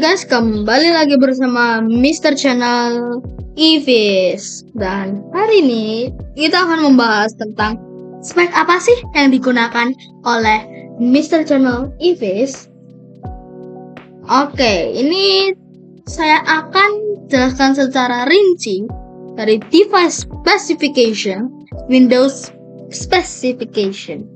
guys, kembali lagi bersama Mr. Channel Ivis. Dan hari ini kita akan membahas tentang spek apa sih yang digunakan oleh Mr. Channel Ivis. Oke, ini saya akan jelaskan secara rinci dari device specification, Windows specification.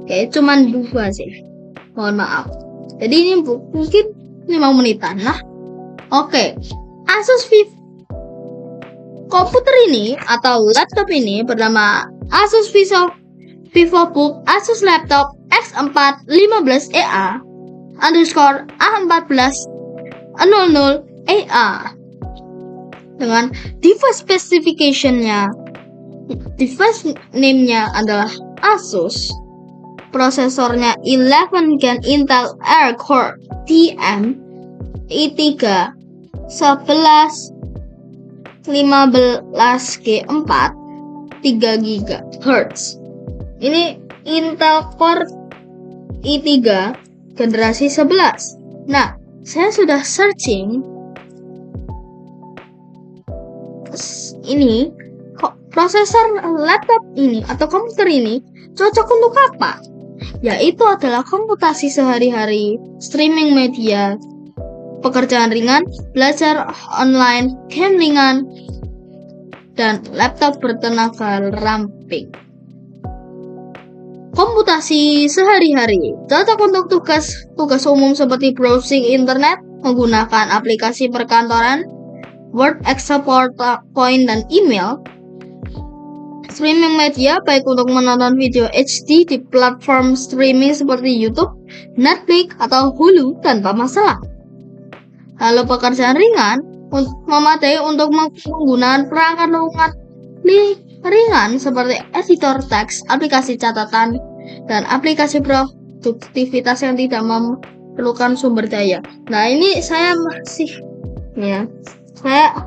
Oke, cuman dua sih. Mohon maaf. Jadi ini mungkin 5 menitan lah. Oke, Asus komputer ini atau laptop ini bernama Asus VivoBook Asus Laptop X4 15EA underscore A1400EA dengan device specification-nya, device name-nya adalah Asus. Prosesornya 11 Gen Intel Air Core TM i3 11 15G4 3 GHz. Ini Intel Core i3 generasi 11. Nah, saya sudah searching ini prosesor laptop ini atau komputer ini cocok untuk apa? Yaitu adalah komputasi sehari-hari, streaming media, pekerjaan ringan, belajar online, game ringan, dan laptop bertenaga ramping. Komputasi sehari-hari cocok untuk tugas umum seperti browsing internet, menggunakan aplikasi perkantoran, Word, Excel, PowerPoint, dan email. Streaming media baik untuk menonton video HD di platform streaming seperti YouTube, Netflix, atau Hulu tanpa masalah. Lalu pekerjaan ringan memadai untuk menggunakan perangkat lunak ringan seperti editor teks, aplikasi catatan, dan aplikasi produktivitas yang tidak memerlukan sumber daya. Nah, ini saya masih saya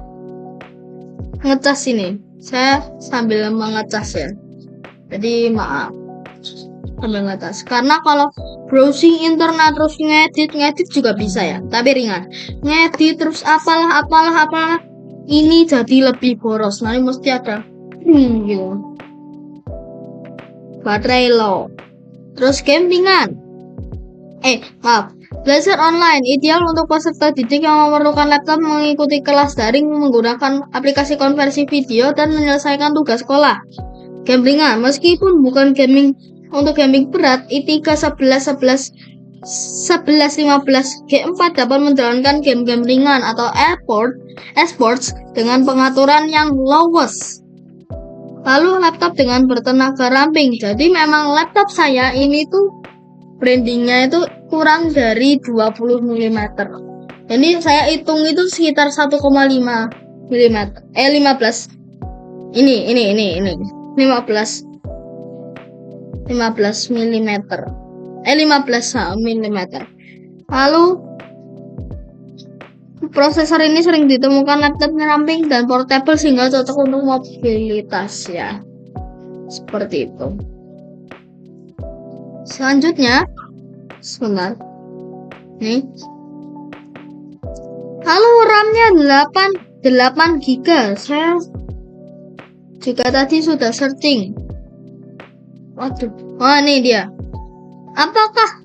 ngecas ini. Saya sambil mengecas ya. Jadi maaf, sambil ngecas. Karena kalau browsing internet terus ngedit juga bisa ya, tapi ringan. Ngedit terus apalah. Ini jadi lebih boros. Nanti mesti ada gitu. Baterai low. Terus game ringan. Belajar online ideal untuk peserta didik yang memerlukan laptop mengikuti kelas daring menggunakan aplikasi konversi video dan menyelesaikan tugas sekolah. Game ringan, meskipun bukan gaming berat, i3 11 15G4 dapat menjalankan game-game ringan atau esports dengan pengaturan yang lowest. Lalu laptop dengan bertenaga ramping. Jadi memang laptop saya ini tuh brandingnya itu kurang dari 20 mm. Jadi saya hitung itu sekitar 1,5 mm. 15. Ini 15 mm. 15 mm. Lalu prosesor ini sering ditemukan laptopnya ramping dan portable sehingga cocok untuk mobilitas ya. Seperti itu. Selanjutnya, sebentar. Nih. Lalu RAM-nya 8 GB. Saya juga tadi sudah searching. Ini dia. Apakah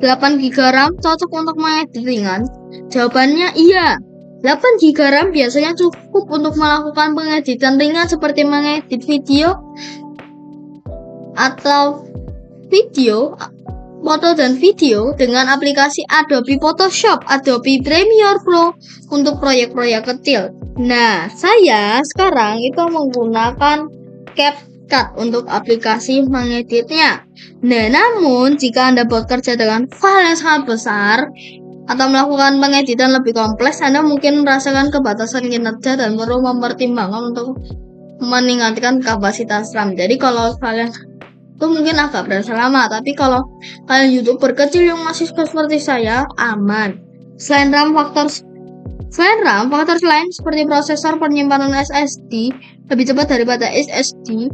8 GB RAM cocok untuk mengedit ringan? Jawabannya iya. 8 GB RAM biasanya cukup untuk melakukan pengeditan ringan seperti mengedit video atau foto dan video dengan aplikasi Adobe Photoshop, Adobe Premiere Pro untuk proyek-proyek kecil. Nah, saya sekarang itu menggunakan CapCut untuk aplikasi mengeditnya. Nah, namun jika Anda bekerja dengan file yang sangat besar atau melakukan pengeditan lebih kompleks, Anda mungkin merasakan kebatasan kinerja dan perlu mempertimbangkan untuk meningkatkan kapasitas RAM. Jadi kalau kalian itu mungkin agak berasa lama, tapi kalau kalian YouTuber kecil yang masih seperti saya, aman. Selain RAM, faktor lain seperti prosesor, penyimpanan SSD lebih cepat daripada SSD,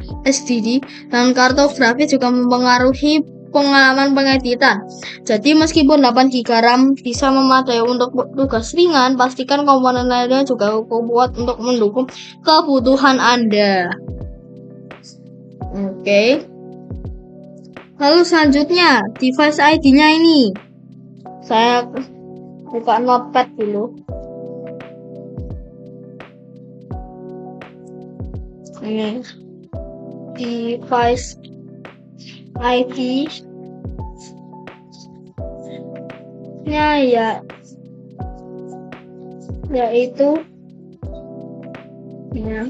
dan kartu grafis juga mempengaruhi pengalaman pengeditan. Jadi meskipun 8 GB RAM bisa memadai untuk tugas ringan, pastikan komponen lainnya juga kuat untuk mendukung kebutuhan Anda. Oke. Lalu selanjutnya, device ID-nya ini. Saya buka notepad dulu. Ini device ID nya yaitu ya,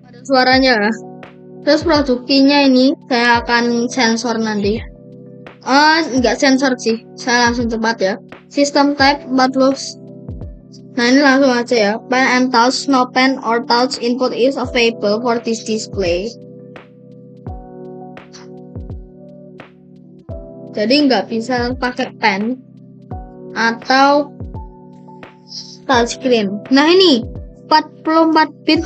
ada suaranya. Terus produk key-nya ini saya akan sensor nanti. Enggak sensor sih, saya langsung cepat ya. System type 40. Nah ini langsung aja ya. Pen and touch, no pen or touch input is available for this display. Jadi nggak bisa pakai pen atau touchscreen. Nah ini 44 bit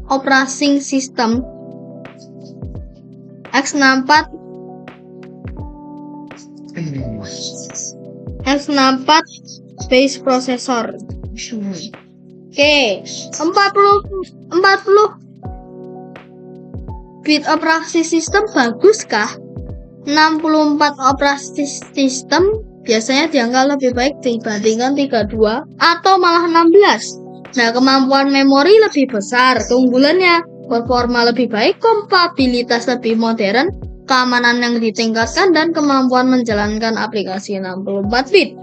operating system x64 base processor. Oke, 40 bit operasi sistem baguskah? 64 operasi sistem biasanya dianggap lebih baik dibandingkan 32 atau malah 16. Nah, kemampuan memori lebih besar, keunggulannya performa lebih baik, kompatibilitas lebih modern, keamanan yang ditingkatkan, dan kemampuan menjalankan aplikasi 64 bit.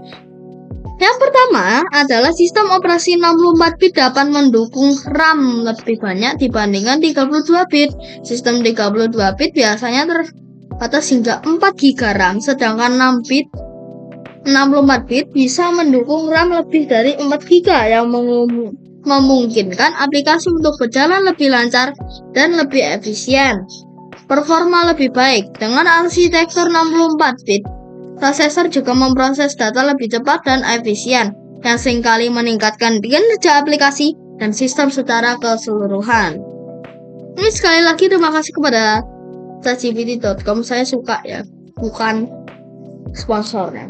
Yang pertama adalah sistem operasi 64 bit dapat mendukung RAM lebih banyak dibandingkan 32 bit. Sistem 32 bit biasanya terbatas hingga 4 GB RAM, sedangkan 64 bit bisa mendukung RAM lebih dari 4 GB yang memungkinkan aplikasi untuk berjalan lebih lancar dan lebih efisien. Performa lebih baik dengan arsitektur 64 bit. Prosesor juga memproses data lebih cepat dan efisien, yang seringkali meningkatkan kinerja aplikasi dan sistem secara keseluruhan. Ini sekali lagi terima kasih kepada ChatGPT.com. Saya suka ya, bukan sponsornya.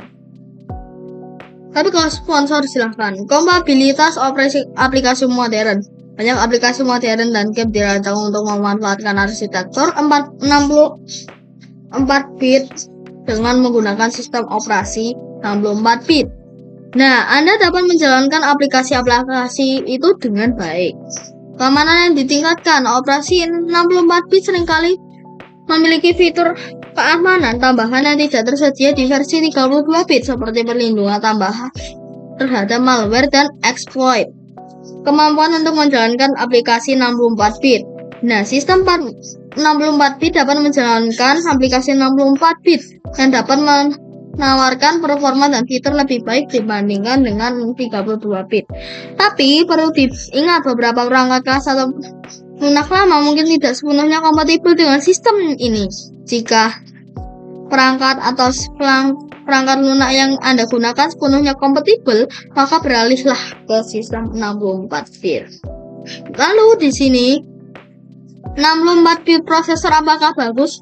Tapi kalau sponsor silahkan. Kompatibilitas aplikasi modern. Banyak aplikasi modern dan game dirancang untuk memanfaatkan arsitektur 64 bit dengan menggunakan sistem operasi 64 bit. Nah, Anda dapat menjalankan aplikasi-aplikasi itu dengan baik. Keamanan yang ditingkatkan. Operasi 64 bit seringkali memiliki fitur keamanan tambahan yang tidak tersedia di versi 32 bit seperti perlindungan tambahan terhadap malware dan exploit. Kemampuan untuk menjalankan aplikasi 64 bit. Nah, sistem 64 bit dapat menjalankan aplikasi 64 bit yang dapat menawarkan performa dan fitur lebih baik dibandingkan dengan 32 bit. Tapi perlu diingat beberapa perangkat keras atau lunak lama mungkin tidak sepenuhnya kompatibel dengan sistem ini. Jika perangkat atau perangkat lunak yang Anda gunakan sepenuhnya kompatibel, maka beralihlah ke sistem 64 bit. Lalu di sini 64 bit prosesor apakah bagus?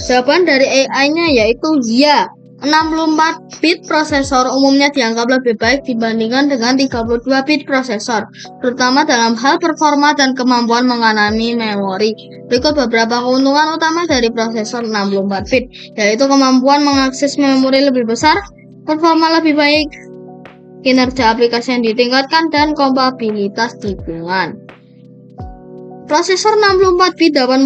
Jawaban dari AI-nya yaitu ya. 64 bit prosesor umumnya dianggap lebih baik dibandingkan dengan 32 bit prosesor, terutama dalam hal performa dan kemampuan mengalami memori. Berikut beberapa keuntungan utama dari prosesor 64 bit, yaitu kemampuan mengakses memori lebih besar, performa lebih baik, kinerja aplikasi yang ditingkatkan, dan kompatibilitas tikungan. Prosesor 64 bit dapat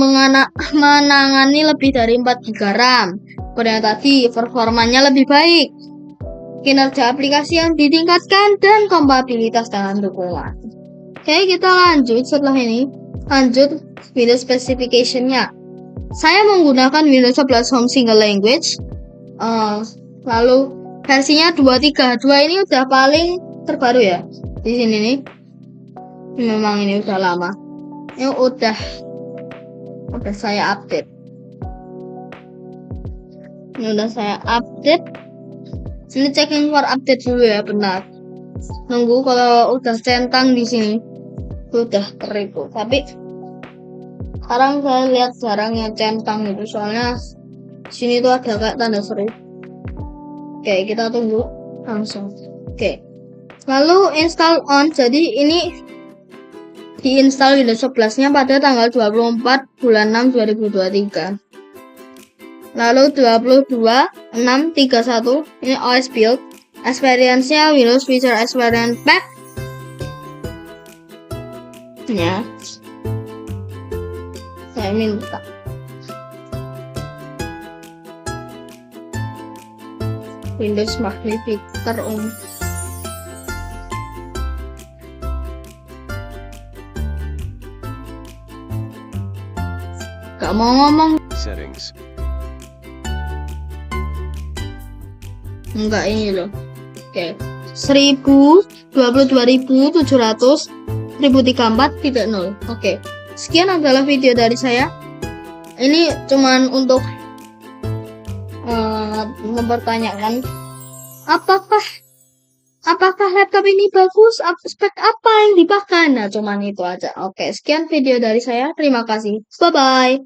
menangani lebih dari 4 GB RAM. Pada tadi, performanya lebih baik, kinerja aplikasi yang ditingkatkan, dan kompatibilitas dengan dukungan. Oke, kita lanjut setelah ini. Lanjut Windows specification-nya. Saya menggunakan Windows 11 Home Single Language. Lalu versinya 2.3.2 ini udah paling terbaru ya. Di sini nih. Memang ini udah lama. Ini udah saya update. Ini udah saya update Ini checking for update dulu ya, benar. Nunggu kalau udah centang di sini. Udah terigu. Tapi sekarang saya lihat jarang yang centang gitu, soalnya sini tuh ada kayak tanda seru. Oke, kita tunggu langsung. Oke. Lalu install on. Jadi ini diinstal Windows 11-nya pada tanggal 24 bulan 6 2023. Lalu 22.6.31 ini OS build. Experience-nya Windows Visual Experience Pack. Ya. Saya minta. Windows Magnifier Gak mau ngomong. Settings. Enggak, ini loh. Oke. 1022.700 1034.0. Oke. Sekian adalah video dari saya. Ini cuman untuk mempertanyakan apakah laptop ini bagus, spek apa yang dipakai. Nah, cuman itu aja. Oke, sekian video dari saya. Terima kasih. Bye bye.